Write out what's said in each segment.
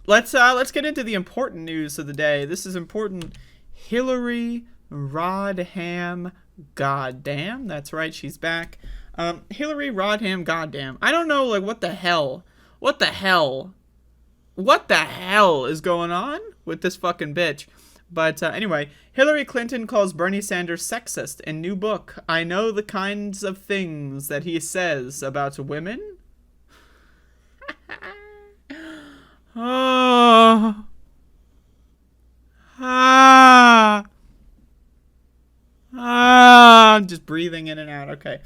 let's get into the important news of the day. This is important. Hillary Rodham Goddamn. That's right, she's back. Hillary Rodham Goddamn. I don't know, like, what the hell is going on with this fucking bitch? But anyway, Hillary Clinton calls Bernie Sanders sexist in new book. I know the kinds of things that he says about women. Oh. I'm just breathing in and out. Okay.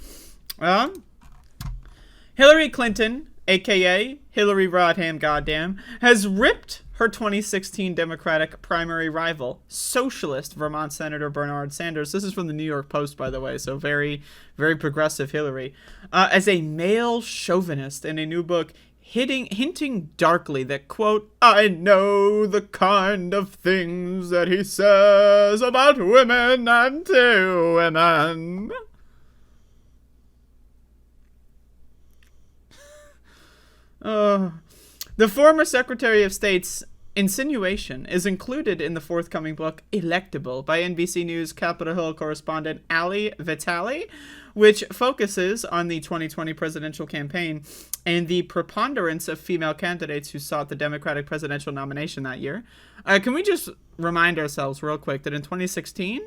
Hillary Clinton, aka Hillary Rodham Goddamn, has ripped her 2016 Democratic primary rival, socialist Vermont Senator Bernard Sanders. This is from the New York Post, by the way, so very, very progressive Hillary. As a male chauvinist in a new book, hinting darkly that, quote, I know the kind of things that he says about women and to women. The former Secretary of State's insinuation is included in the forthcoming book Electable by NBC News Capitol Hill correspondent Ali Vitali, which focuses on the 2020 presidential campaign and the preponderance of female candidates who sought the Democratic presidential nomination that year. Can we just remind ourselves real quick that in 2016,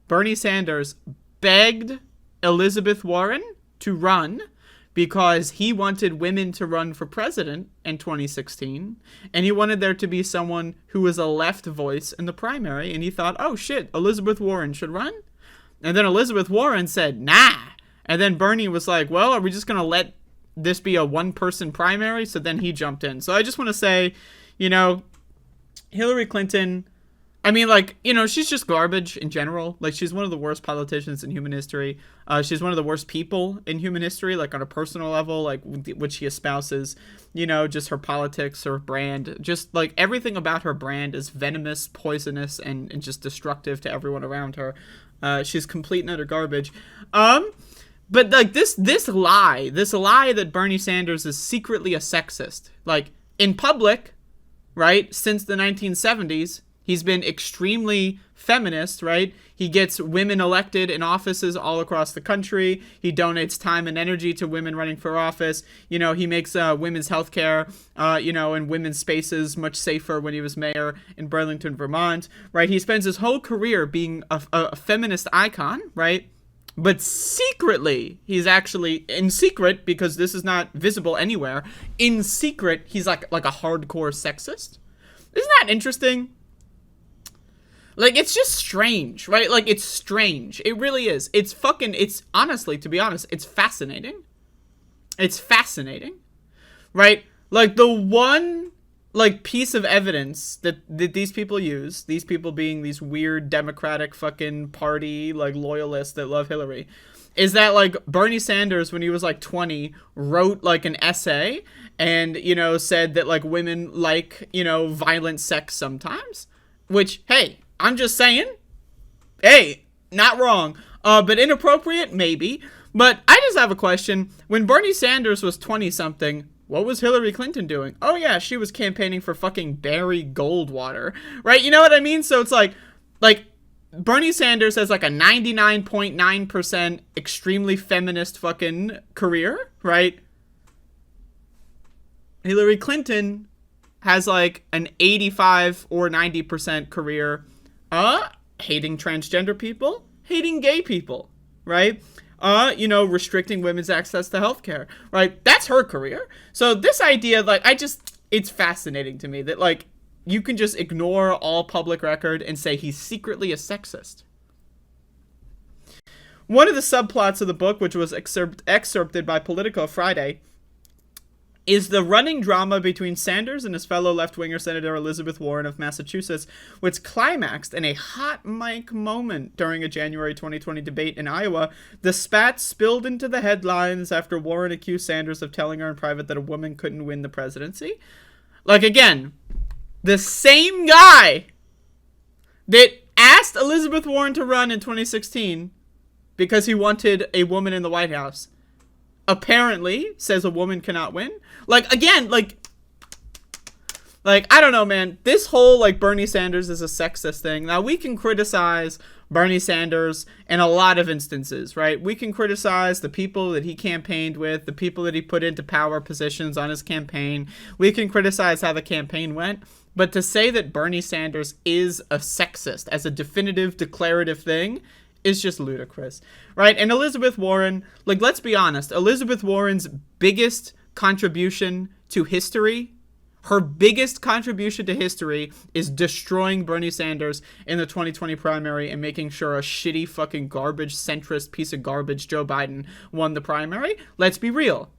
Bernie Sanders begged Elizabeth Warren to run because he wanted women to run for president in 2016, and he wanted there to be someone who was a left voice in the primary, and he thought, oh shit, Elizabeth Warren should run? And then Elizabeth Warren said, nah. And then Bernie was like, well, are we just going to let this be a one-person primary? So then he jumped in. So I just want to say, Hillary Clinton, I mean, like, she's just garbage in general. Like, she's one of the worst politicians in human history. She's one of the worst people in human history, like, on a personal level, like, which she espouses, just her politics, her brand. Just, like, everything about her brand is venomous, poisonous, and just destructive to everyone around her. She's complete and utter garbage. But, like, this lie that Bernie Sanders is secretly a sexist, like, in public, right, since the 1970s, he's been extremely feminist, right? He gets women elected in offices all across the country. He donates time and energy to women running for office. He makes women's healthcare, and women's spaces much safer when he was mayor in Burlington, Vermont, right? He spends his whole career being a feminist icon, right? But secretly, he's actually, in secret, because this is not visible anywhere, in secret, he's like a hardcore sexist. Isn't that interesting? Like, it's just strange, right? Like, it's strange. It really is. It's honestly, to be honest, it's fascinating. It's fascinating, right? Like, the one, like, piece of evidence that these people use, these people being these weird Democratic fucking party, like, loyalists that love Hillary, is that, like, Bernie Sanders, when he was, like, 20, wrote, like, an essay and, said that, like, women like, violent sex sometimes, which, hey, I'm just saying, hey, not wrong, but inappropriate, maybe. But I just have a question. When Bernie Sanders was 20-something, what was Hillary Clinton doing? Oh, yeah, she was campaigning for fucking Barry Goldwater, right? You know what I mean? So it's like Bernie Sanders has like a 99.9% extremely feminist fucking career, right? Hillary Clinton has like an 85 or 90% career hating transgender people, hating gay people, right? Restricting women's access to healthcare, right? That's her career. So this idea, like, it's fascinating to me that, like, you can just ignore all public record and say he's secretly a sexist. One of the subplots of the book, which was excerpted by Politico Friday, is the running drama between Sanders and his fellow left-winger Senator Elizabeth Warren of Massachusetts, which climaxed in a hot mic moment during a January 2020 debate in Iowa. The spat spilled into the headlines after Warren accused Sanders of telling her in private that a woman couldn't win the presidency. Like, again, the same guy that asked Elizabeth Warren to run in 2016 because he wanted a woman in the White House apparently says a woman cannot win. Like, again, like, Like, I don't know, man. This whole, like, Bernie Sanders is a sexist thing. Now, we can criticize Bernie Sanders in a lot of instances, right? We can criticize the people that he campaigned with, the people that he put into power positions on his campaign. We can criticize how the campaign went. But to say that Bernie Sanders is a sexist as a definitive, declarative thing is just ludicrous, right? And Elizabeth Warren, like, let's be honest, Elizabeth Warren's biggest contribution to history, her biggest contribution to history is destroying Bernie Sanders in the 2020 primary and making sure a shitty fucking garbage centrist piece of garbage Joe Biden won the primary. Let's be real.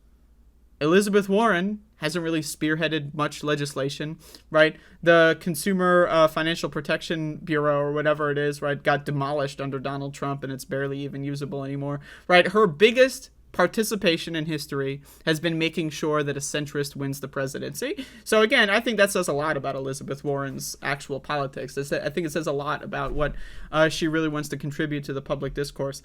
Elizabeth Warren hasn't really spearheaded much legislation, right? The Consumer Financial Protection Bureau or whatever it is, right, got demolished under Donald Trump and it's barely even usable anymore, right? Her biggest participation in history has been making sure that a centrist wins the presidency. So again, I think that says a lot about Elizabeth Warren's actual politics. I think it says a lot about what she really wants to contribute to the public discourse.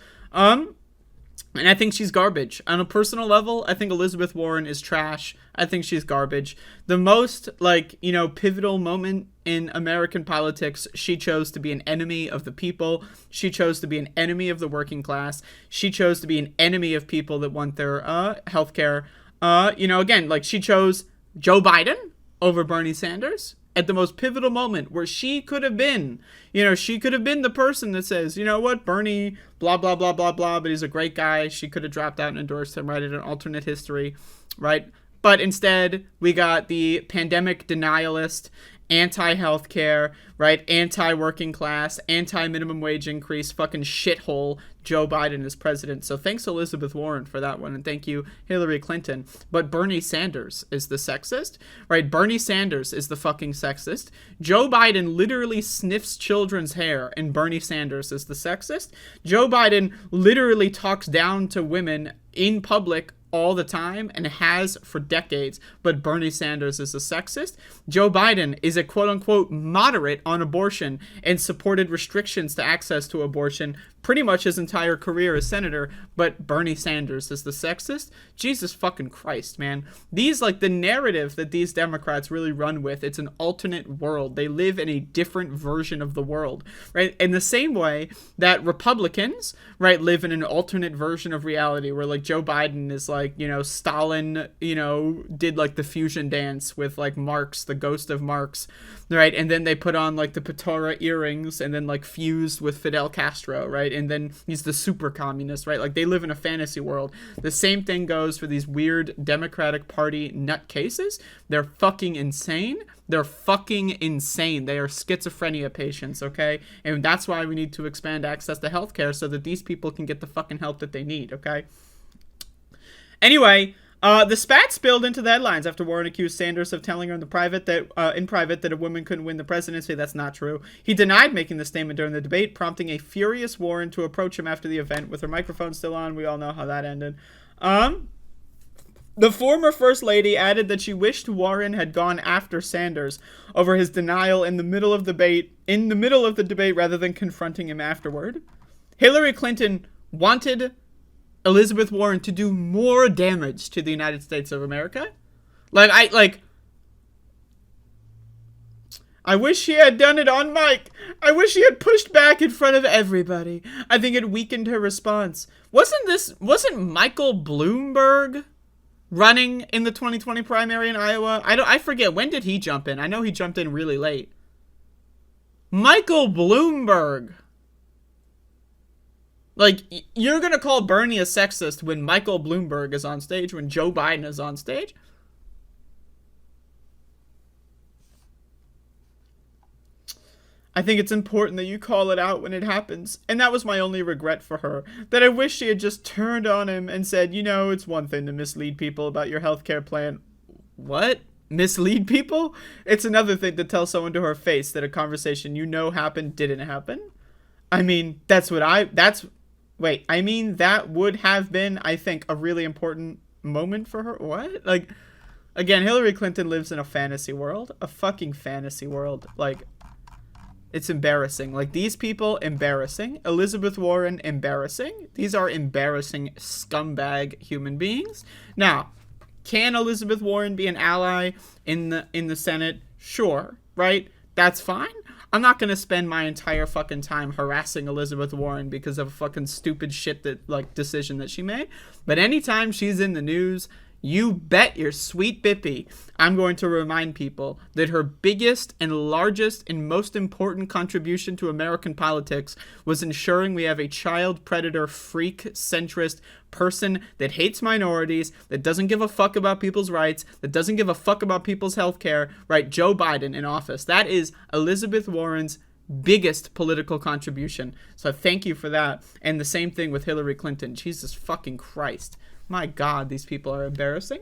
And I think she's garbage. On a personal level, I think Elizabeth Warren is trash. I think she's garbage. The most, like, you know, pivotal moment in American politics, she chose to be an enemy of the people. She chose to be an enemy of the working class. She chose to be an enemy of people that want their health care. You know, again, like, she chose Joe Biden over Bernie Sanders at the most pivotal moment where she could have been, you know, she could have been the person that says, you know what, Bernie, blah, blah, blah, blah, blah, but he's a great guy. She could have dropped out and endorsed him, right, in an alternate history, right? But instead, we got the pandemic denialist, anti-healthcare, right, anti-working class, anti-minimum wage increase, fucking shithole Joe Biden as president. So thanks Elizabeth Warren for that one, and thank you Hillary Clinton. But Bernie Sanders is the sexist, right? Bernie Sanders is the fucking sexist. Joe Biden literally sniffs children's hair, and Bernie Sanders is the sexist. Joe Biden literally talks down to women in public all the time and has for decades, but Bernie Sanders is a sexist. Joe Biden is a quote-unquote moderate on abortion and supported restrictions to access to abortion pretty much his entire career as senator, but Bernie Sanders is the sexist. Jesus fucking Christ, man. These, like, the narrative that these Democrats really run with, it's an alternate world. They live in a different version of the world, right? In the same way that Republicans, right, live in an alternate version of reality where, like, Joe Biden is, like, you know, Stalin, you know, did, like, the fusion dance with, like, Marx, the ghost of Marx, right? And then they put on, like, the Patora earrings and then, like, fused with Fidel Castro, right? And then he's the super communist, right? Like, they live in a fantasy world. The same thing goes for these weird Democratic Party nutcases. They're fucking insane. They're fucking insane. They are schizophrenia patients, okay? And that's why we need to expand access to healthcare so that these people can get the fucking help that they need, okay? Anyway, the spat spilled into the headlines after Warren accused Sanders of telling her in private that a woman couldn't win the presidency. That's not true. He denied making the statement during the debate, prompting a furious Warren to approach him after the event with her microphone still on. We all know how that ended. The former First Lady added that she wished Warren had gone after Sanders over his denial in the middle of the debate rather than confronting him afterward. Hillary Clinton wanted Elizabeth Warren to do more damage to the United States of America. I wish she had done it on mic. I wish she had pushed back in front of everybody. I think it weakened her response. Wasn't Michael Bloomberg running in the 2020 primary in Iowa? I forget, when did he jump in? I know he jumped in really late. Michael Bloomberg. Like, you're gonna call Bernie a sexist when Michael Bloomberg is on stage, when Joe Biden is on stage? I think it's important that you call it out when it happens. And that was my only regret for her. That I wish she had just turned on him and said, you know, it's one thing to mislead people about your healthcare plan. What? Mislead people? It's another thing to tell someone to her face that a conversation you know happened didn't happen. I mean, that would have been, I think, a really important moment for her. What? Like, again, Hillary Clinton lives in a fantasy world. A fucking fantasy world. Like, it's embarrassing. Like, these people, embarrassing. Elizabeth Warren, embarrassing. These are embarrassing scumbag human beings. Now, can Elizabeth Warren be an ally in the Senate? Sure, right? That's fine. I'm not going to spend my entire fucking time harassing Elizabeth Warren because of a fucking stupid shit that, like, decision that she made. But anytime she's in the news, you bet your sweet bippy I'm going to remind people that her biggest and largest and most important contribution to American politics was ensuring we have a child predator, freak, centrist person that hates minorities, that doesn't give a fuck about people's rights, that doesn't give a fuck about people's health care, right? Joe Biden in office. That is Elizabeth Warren's biggest political contribution. So thank you for that. And the same thing with Hillary Clinton. Jesus fucking Christ. My God, these people are embarrassing.